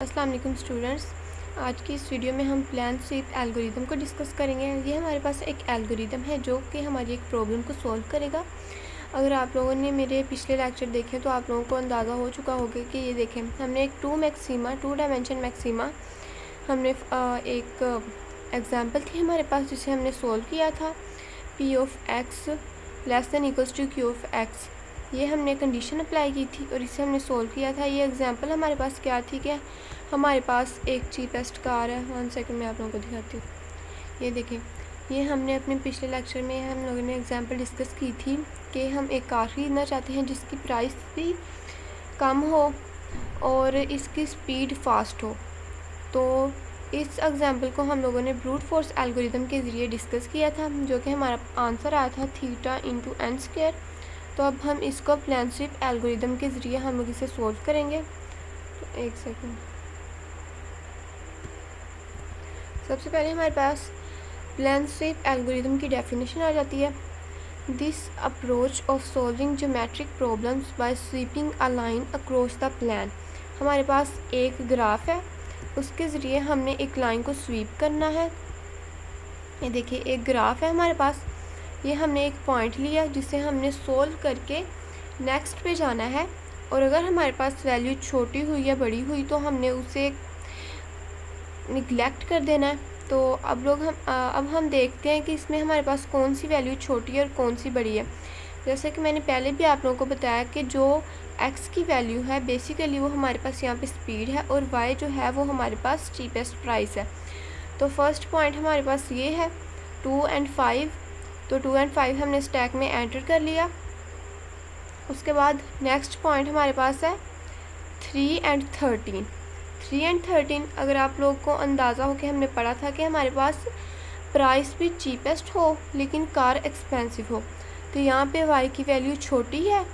अस्सलाम वालेकुम स्टूडेंट्स। आज की इस वीडियो में हम प्लान स्वीप एल्गोरिदम को डिस्कस करेंगे। ये हमारे पास एक एल्गोरिदम है जो कि हमारी एक प्रॉब्लम को सॉल्व करेगा। अगर आप लोगों ने मेरे पिछले लेक्चर देखे तो आप लोगों को अंदाज़ा हो चुका होगा कि ये देखें, हमने एक टू डायमेंशन मैक्सिमा हमने एक एग्जांपल थी हमारे पास जिसे हमने सॉल्व किया था। P of X less than equals to Q of X, ये हमने कंडीशन अप्लाई की थी और इसे हमने सोल्व किया था। ये एग्जांपल हमारे पास क्या थी कि हमारे पास एक चीपेस्ट कार है। 1 सेकंड में आप लोगों को दिखाती हूँ। ये देखिए, ये हमने अपने पिछले लेक्चर में हम लोगों ने एग्जांपल डिस्कस की थी कि हम एक कार खरीदना चाहते हैं जिसकी प्राइस भी कम हो और इसकी स्पीड फास्ट हो। तो इस एग्जांपल को हम लोगों ने ब्रूट फोर्स एल्गोरिदम के ज़रिए डिस्कस किया था, जो कि हमारा आंसर आया था थीटा इंटू एन स्क्वायर। तो अब हम इसको प्लान स्वीप एल्गोरिदम के ज़रिए हम लोग इसे सोल्व करेंगे। तो 1 सेकंड। सबसे पहले हमारे पास प्लान स्वीप एल्गोरिदम की डेफिनेशन आ जाती है। This approach of solving geometric problems bye sweeping a line across the plan. हमारे पास एक ग्राफ है, उसके ज़रिए हमने एक लाइन को स्वीप करना है। ये देखिए, एक ग्राफ है हमारे पास, ये हमने एक पॉइंट लिया जिसे हमने सोल्व करके नेक्स्ट पे जाना है। और अगर हमारे पास वैल्यू छोटी हुई या बड़ी हुई तो हमने उसे निगलेक्ट कर देना है। तो अब हम देखते हैं कि इसमें हमारे पास कौन सी वैल्यू छोटी है और कौन सी बड़ी है। जैसे कि मैंने पहले भी आप लोगों को बताया कि जो x की वैल्यू है बेसिकली वो हमारे पास यहाँ पे स्पीड है और y जो है वो हमारे पास चीपेस्ट प्राइस है। तो फर्स्ट पॉइंट हमारे पास ये है 2 और 5। तो 2 और 5 हमने स्टैक में एंटर कर लिया। उसके बाद नेक्स्ट पॉइंट हमारे पास है 3 और 13। 3 और 13 अगर आप लोग को अंदाज़ा हो कि हमने पढ़ा था कि हमारे पास प्राइस भी चीपेस्ट हो लेकिन कार एक्सपेंसिव हो। तो यहाँ पे y की वैल्यू छोटी है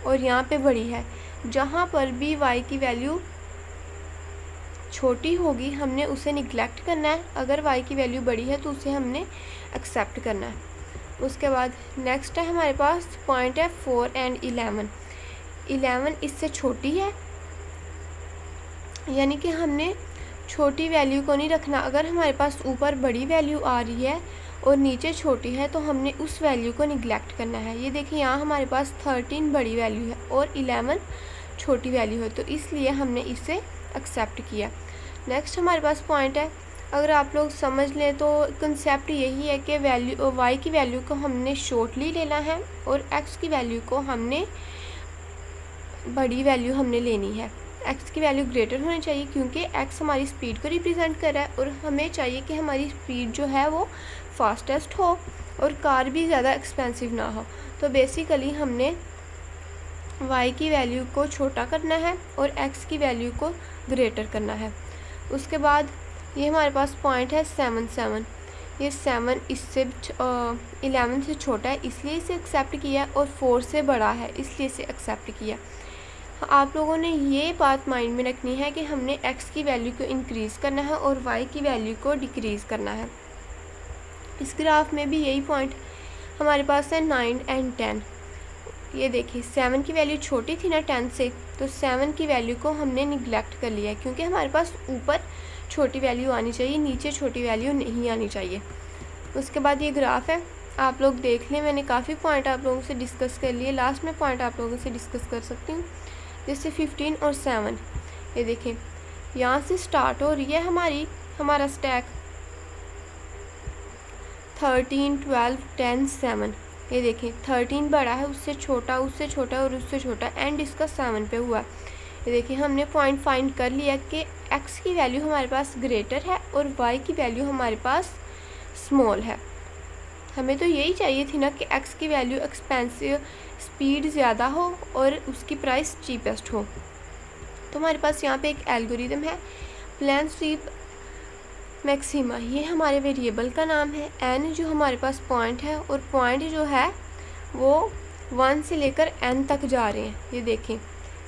और यहाँ पे बड़ी है। जहाँ पर भी y की वैल्यू छोटी होगी हमने उसे निगलेक्ट करना है, अगर y की वैल्यू बड़ी है तो उसे हमने एक्सेप्ट करना है। उसके बाद नेक्स्ट है हमारे पास पॉइंट है 4 और 11। 11 इससे छोटी है, यानी कि हमने छोटी वैल्यू को नहीं रखना। अगर हमारे पास ऊपर बड़ी वैल्यू आ रही है और नीचे छोटी है तो हमने उस वैल्यू को निगलेक्ट करना है। ये देखिए, यहाँ हमारे पास 13 बड़ी वैल्यू है और 11 छोटी वैल्यू है, तो इसलिए हमने इसे एक्सेप्ट किया। नेक्स्ट हमारे पास पॉइंट है, अगर आप लोग समझ लें तो कंसेप्ट यही है कि वैल्यू y की वैल्यू को हमने शॉर्टली लेना है और x की वैल्यू को हमने बड़ी वैल्यू हमने लेनी है। x की वैल्यू ग्रेटर होनी चाहिए क्योंकि x हमारी स्पीड को रिप्रेजेंट कर रहा है और हमें चाहिए कि हमारी स्पीड जो है वो फास्टेस्ट हो और कार भी ज़्यादा एक्सपेंसिव ना हो। तो बेसिकली हमने y की वैल्यू को छोटा करना है और x की वैल्यू को ग्रेटर करना है। उसके बाद ये हमारे पास पॉइंट है 7। ये 7 इससे 11 से छोटा है इसलिए इसे एक्सेप्ट किया और 4 से बड़ा है इसलिए इसे एक्सेप्ट किया। आप लोगों ने ये बात माइंड में रखनी है कि हमने x की वैल्यू को इंक्रीज़ करना है और y की वैल्यू को डिक्रीज़ करना है। इस ग्राफ में भी यही पॉइंट हमारे पास है 9 और 10। ये देखिए, 7 की वैल्यू छोटी थी ना 10 से, तो 7 की वैल्यू को हमने निगलेक्ट कर लिया क्योंकि हमारे पास ऊपर छोटी वैल्यू आनी चाहिए, नीचे छोटी वैल्यू नहीं आनी चाहिए। उसके बाद ये ग्राफ है, आप लोग देख लें, मैंने काफ़ी पॉइंट आप लोगों से डिस्कस कर लिए, लास्ट में पॉइंट आप लोगों से डिस्कस कर सकती हूँ। जैसे 15 और 7, ये देखें यहाँ से स्टार्ट हो रही है हमारा स्टैक 13, 12, 10, 7। ये देखें 13 बड़ा है, उससे छोटा और उससे छोटा, एंड इसका 7 पे हुआ। ये देखिए, हमने पॉइंट फाइंड कर लिया कि x की वैल्यू हमारे पास ग्रेटर है और y की वैल्यू हमारे पास स्मॉल है। हमें तो यही चाहिए थी ना कि x की वैल्यू एक्सपेंसिव, स्पीड ज़्यादा हो और उसकी प्राइस चीपेस्ट हो। तो हमारे पास यहाँ पे एक एल्गोरिदम है प्लान स्वीप मैक्सिमा। ये हमारे वेरिएबल का नाम है n, जो हमारे पास पॉइंट है और पॉइंट जो है वो 1 से लेकर n तक जा रहे हैं। ये देखें,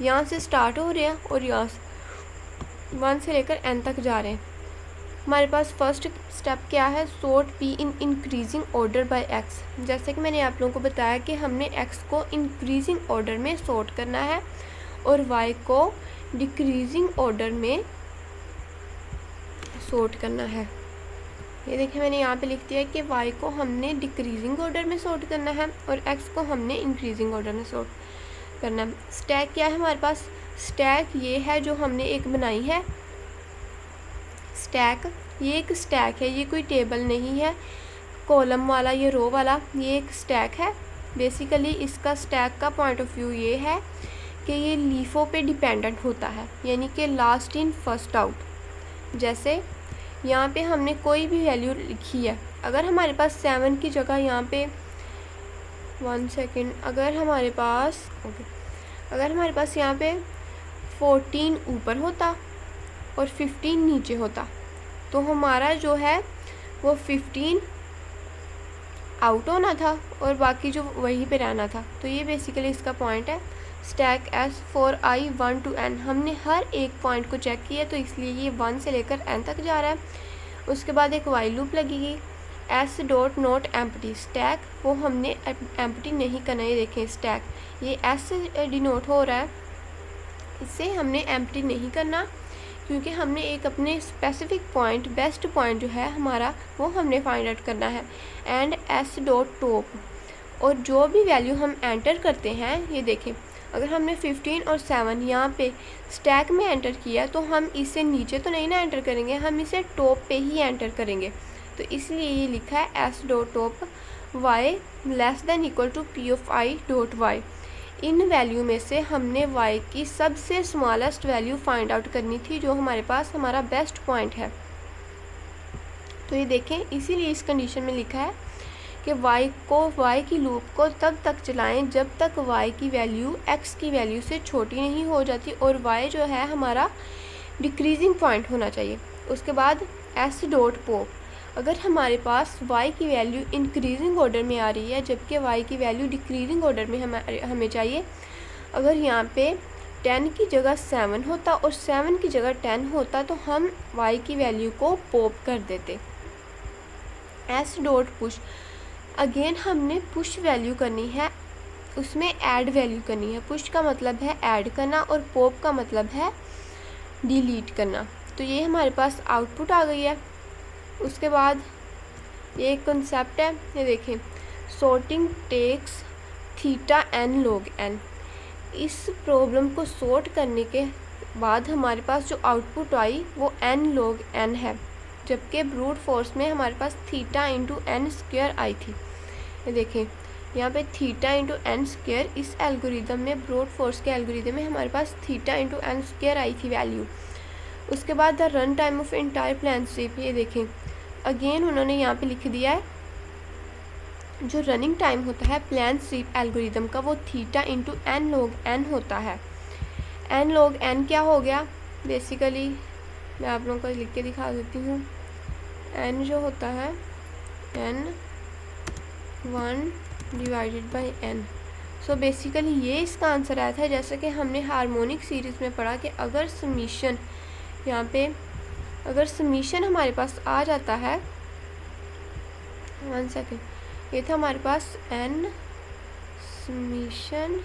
यहाँ से स्टार्ट हो रहे हैं और यहाँ से 1 से लेकर n तक जा रहे हैं। हमारे पास फर्स्ट स्टेप क्या है, sort p in increasing order by x। जैसे कि मैंने आप लोगों को बताया कि हमने x को इंक्रीजिंग ऑर्डर में सॉर्ट करना है और y को डिक्रीजिंग ऑर्डर में सॉर्ट करना है। ये देखिए मैंने यहाँ पे लिख दिया है कि y को हमने डिक्रीजिंग ऑर्डर में सॉर्ट करना है और x को हमने इंक्रीजिंग ऑर्डर में सॉर्ट करना है। स्टैक क्या है हमारे पास? स्टैक ये है जो हमने एक बनाई है स्टैक। ये एक स्टैक है, ये कोई टेबल नहीं है कॉलम वाला, ये रो वाला, ये एक स्टैक है। बेसिकली इसका स्टैक का पॉइंट ऑफ व्यू ये है कि ये लीफों पे डिपेंडेंट होता है, यानी कि लास्ट इन फर्स्ट आउट। जैसे यहाँ पे हमने कोई भी वैल्यू लिखी है, अगर हमारे पास 7 की जगह यहाँ पे 1 सेकेंड, अगर हमारे पास यहाँ पे 14 ऊपर होता और 15 नीचे होता तो हमारा जो है वो 15 आउट होना था और बाकी जो वहीं पे रहना था। तो ये बेसिकली इसका पॉइंट है stack S for I 1 to n। हमने हर एक पॉइंट को चेक किया तो इसलिए ये 1 से लेकर n तक जा रहा है। उसके बाद एक वाइल लूप लगेगी S dot not empty. Stack वो हमने एम्प्टी नहीं करना, ये देखें स्टैक ये एस से डिनोट हो रहा है, इससे हमने एम्प्टी नहीं करना क्योंकि हमने एक अपने स्पेसिफिक पॉइंट बेस्ट पॉइंट जो है हमारा वो हमने फाइंड आउट करना है। एंड एस डॉट टॉप, और जो भी वैल्यू हम एंटर करते हैं, ये देखें अगर हमने 15 और 7 यहाँ पे स्टैक में एंटर किया तो हम इसे नीचे तो नहीं ना एंटर करेंगे, हम इसे टॉप पे ही एंटर करेंगे। तो इसलिए ये लिखा है S dot top Y less than equal to P of I dot Y. इन वैल्यू में से हमने y की सबसे स्मॉलेस्ट वैल्यू फाइंड आउट करनी थी जो हमारे पास हमारा बेस्ट पॉइंट है। तो ये देखें इसीलिए इस कंडीशन में लिखा है कि y की लूप को तब तक चलाएं जब तक y की वैल्यू x की वैल्यू से छोटी नहीं हो जाती और y जो है हमारा डिक्रीजिंग पॉइंट होना चाहिए। उसके बाद s डॉट पॉप, अगर हमारे पास y की वैल्यू इंक्रीजिंग ऑर्डर में आ रही है जबकि y की वैल्यू डिक्रीजिंग ऑर्डर में हमें चाहिए। अगर यहाँ पे 10 की जगह 7 होता और 7 की जगह 10 होता तो हम y की वैल्यू को पॉप कर देते। s डॉट पुश, अगेन हमने पुश वैल्यू करनी है, उसमें ऐड वैल्यू करनी है। पुश का मतलब है ऐड करना और पॉप का मतलब है डिलीट करना। तो ये हमारे पास आउटपुट आ गई है। उसके बाद ये एक कंसेप्ट है, ये देखें sorting takes theta N log N. इस प्रॉब्लम को सॉर्ट करने के बाद हमारे पास जो आउटपुट आई वो एन लॉग एन है, जबकि ब्रूट फोर्स में हमारे पास थीटा इंटू एन स्क्वायर आई थी। ये देखें यहाँ पे थीटा इंटू एन स्क्वायर, इस एल्गोरिदम में ब्रूट फोर्स के एल्गोरिदम में हमारे पास थीटा इंटू एन स्क्वायर आई थी वैल्यू। उसके बाद the run time of entire plane sweep, ये देखें अगेन उन्होंने यहाँ पे लिख दिया है जो रनिंग टाइम होता है प्लान स्वीप एल्गोरिदम का वो theta into N log N होता है। एन लॉग एन क्या हो गया? बेसिकली मैं आप लोगों को लिख के दिखा देती हूँ। एन जो होता है N 1 divided by N. So basically ये इसका आंसर आया था। जैसे कि हमने हार्मोनिक सीरीज़ में पढ़ा कि अगर समीशन यहाँ पे अगर समीशन हमारे पास आ जाता है 1 सेकेंड, ये था हमारे पास एन समीशन,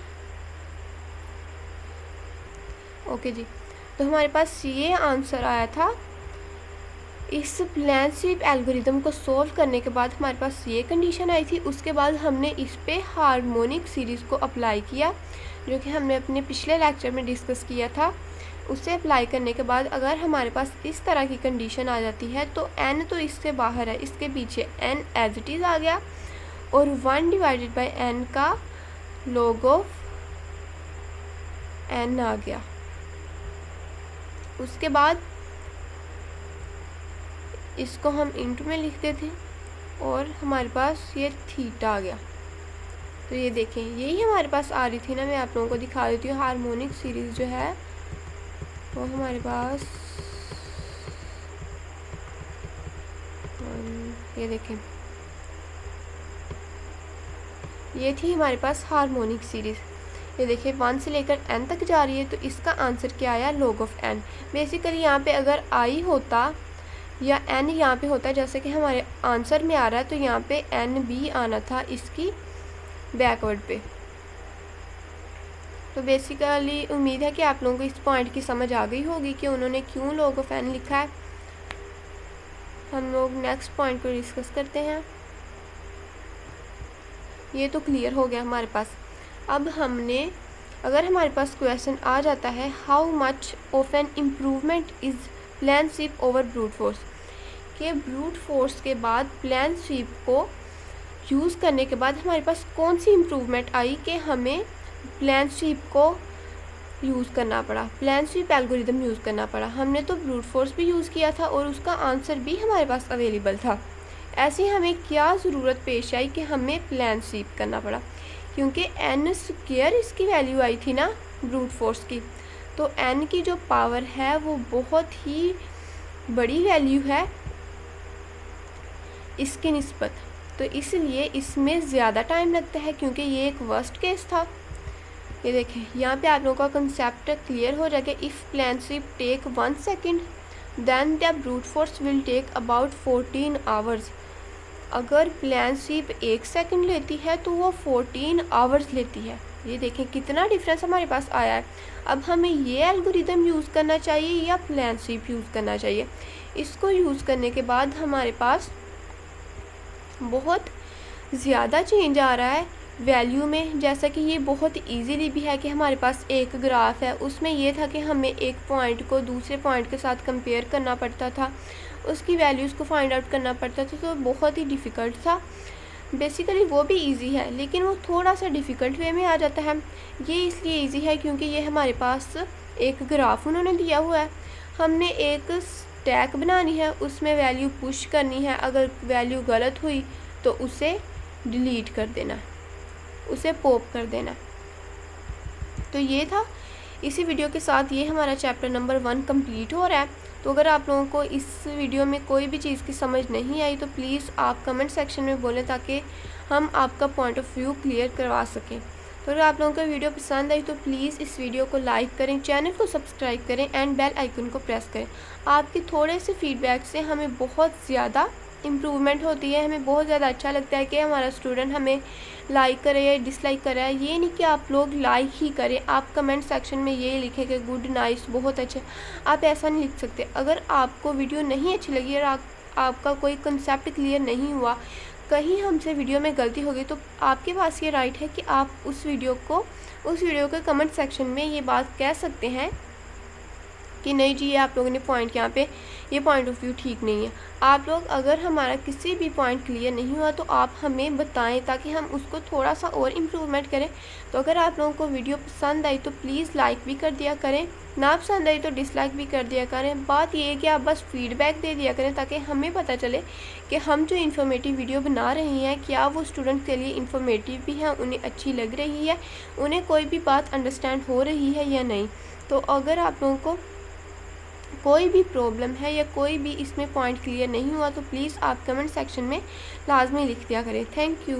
ओके जी। तो हमारे पास ये आंसर आया था। इस प्लान स्वीप एल्गोरिदम को सॉल्व करने के बाद हमारे पास ये कंडीशन आई थी। उसके बाद हमने इस पे हार्मोनिक सीरीज़ को अप्लाई किया जो कि हमने अपने पिछले लेक्चर में डिस्कस किया था। उसे अप्लाई करने के बाद अगर हमारे पास इस तरह की कंडीशन आ जाती है तो n तो इससे बाहर है, इसके पीछे n एज इट इज़ आ गया और 1 डिवाइडेड बाई n का लॉग ऑफ n आ गया। उसके बाद इसको हम इंटू में लिखते थे और हमारे पास ये थीटा आ गया। तो ये देखें यही हमारे पास आ रही थी ना, मैं आप लोगों को दिखा देती हूँ। हार्मोनिक सीरीज़ जो है वो हमारे पास ये देखें ये थी हमारे पास हार्मोनिक सीरीज़। ये देखिए 1 से लेकर n तक जा रही है तो इसका आंसर क्या आया? Log of n। बेसिकली यहाँ पे अगर i होता या n यहाँ पे होता, जैसे कि हमारे आंसर में आ रहा है, तो यहाँ पे n भी आना था इसकी बैकवर्ड पे। तो बेसिकली उम्मीद है कि आप लोगों को इस पॉइंट की समझ आ गई होगी कि उन्होंने क्यों लॉग ऑफ n लिखा है। हम लोग नेक्स्ट पॉइंट को डिस्कस करते हैं। ये तो क्लियर हो गया हमारे पास। अब हमने, अगर हमारे पास क्वेश्चन आ जाता है how much of an improvement is plane sweep over brute force, कि ब्रूट फोर्स के बाद प्लान स्वीप को यूज़ करने के बाद हमारे पास कौन सी इम्प्रूवमेंट आई कि हमें प्लान स्वीप को यूज़ करना पड़ा, प्लान स्वीप एल्गोरिदम यूज़ करना पड़ा। हमने तो ब्रूट फोर्स भी यूज़ किया था और उसका आंसर भी हमारे पास अवेलेबल था। ऐसे हमें क्या ज़रूरत पेश आई कि हमें प्लान स्वीप करना पड़ा, क्योंकि n स्क्वायर इसकी वैल्यू आई थी ना ब्रूट फोर्स की, तो n की जो पावर है वो बहुत ही बड़ी वैल्यू है इसकी निस्बत, तो इसलिए इसमें ज़्यादा टाइम लगता है, क्योंकि ये एक वर्स्ट केस था। ये देखें, यहाँ पे आप लोगों का कंसेप्ट क्लियर हो जाएगा। If plane sweep take 1 second then the brute force will take about 14 hours. अगर प्लान स्वीप 1 सेकेंड लेती है तो वो 14 आवर्स लेती है। ये देखें कितना डिफरेंस हमारे पास आया है। अब हमें ये एल्गोरिदम यूज़ करना चाहिए या प्लान स्वीप यूज़ करना चाहिए। इसको यूज़ करने के बाद हमारे पास बहुत ज़्यादा चेंज आ रहा है वैल्यू में, जैसा कि ये बहुत इजीली भी है कि हमारे पास एक ग्राफ है, उसमें ये था कि हमें एक पॉइंट को दूसरे पॉइंट के साथ कंपेयर करना पड़ता था, उसकी वैल्यूज़ को फाइंड आउट करना पड़ता था, तो बहुत ही डिफ़िकल्ट था। बेसिकली वो भी इजी है, लेकिन वो थोड़ा सा डिफ़िकल्ट वे में आ जाता है। ये इसलिए इजी है क्योंकि ये हमारे पास एक ग्राफ उन्होंने दिया हुआ है, हमने एक स्टैक बनानी है, उसमें वैल्यू पुश करनी है, अगर वैल्यू गलत हुई तो उसे डिलीट कर देना, उसे पॉप कर देना। तो ये था, इसी वीडियो के साथ ये हमारा चैप्टर नंबर 1 कंप्लीट हो रहा है। तो अगर आप लोगों को इस वीडियो में कोई भी चीज़ की समझ नहीं आई तो प्लीज़ आप कमेंट सेक्शन में बोलें, ताकि हम आपका पॉइंट ऑफ व्यू क्लियर करवा सकें। तो अगर आप लोगों को वीडियो पसंद आई तो प्लीज़ इस वीडियो को लाइक करें, चैनल को सब्सक्राइब करें एंड बेल आइकन को प्रेस करें। आपके थोड़े से फीडबैक से हमें बहुत ज़्यादा इम्प्रूवमेंट होती है, हमें बहुत ज़्यादा अच्छा लगता है कि हमारा स्टूडेंट हमें लाइक करे या डिसलाइक करे। ये नहीं कि आप लोग लाइक ही करें, आप कमेंट सेक्शन में ये लिखें कि गुड, नाइस, बहुत अच्छे, आप ऐसा नहीं लिख सकते। अगर आपको वीडियो नहीं अच्छी लगी और आपका कोई कंसेप्ट क्लियर नहीं हुआ, कहीं हमसे वीडियो में गलती होगी, तो आपके पास ये राइट है कि आप उस वीडियो के कमेंट सेक्शन में ये बात कह सकते हैं कि नहीं जी, ये आप लोगों ने पॉइंट यहाँ पे, ये पॉइंट ऑफ व्यू ठीक नहीं है। आप लोग अगर हमारा किसी भी पॉइंट क्लियर नहीं हुआ तो आप हमें बताएं, ताकि हम उसको थोड़ा सा और इम्प्रूवमेंट करें। तो अगर आप लोगों को वीडियो पसंद आई तो प्लीज़ लाइक भी कर दिया करें, ना पसंद आई तो डिसलाइक भी कर दिया करें। बात ये है कि आप बस फीडबैक दे दिया करें, ताकि हमें पता चले कि हम जो इन्फॉर्मेटिव वीडियो बना रहे हैं क्या वो स्टूडेंट के लिए इन्फॉर्मेटिव भी है, उन्हें अच्छी लग रही है, उन्हें कोई भी बात अंडरस्टैंड हो रही है या नहीं। तो अगर आप लोगों को कोई भी प्रॉब्लम है या कोई भी इसमें पॉइंट क्लियर नहीं हुआ तो प्लीज़ आप कमेंट सेक्शन में लाजमी लिख दिया करें। Thank you.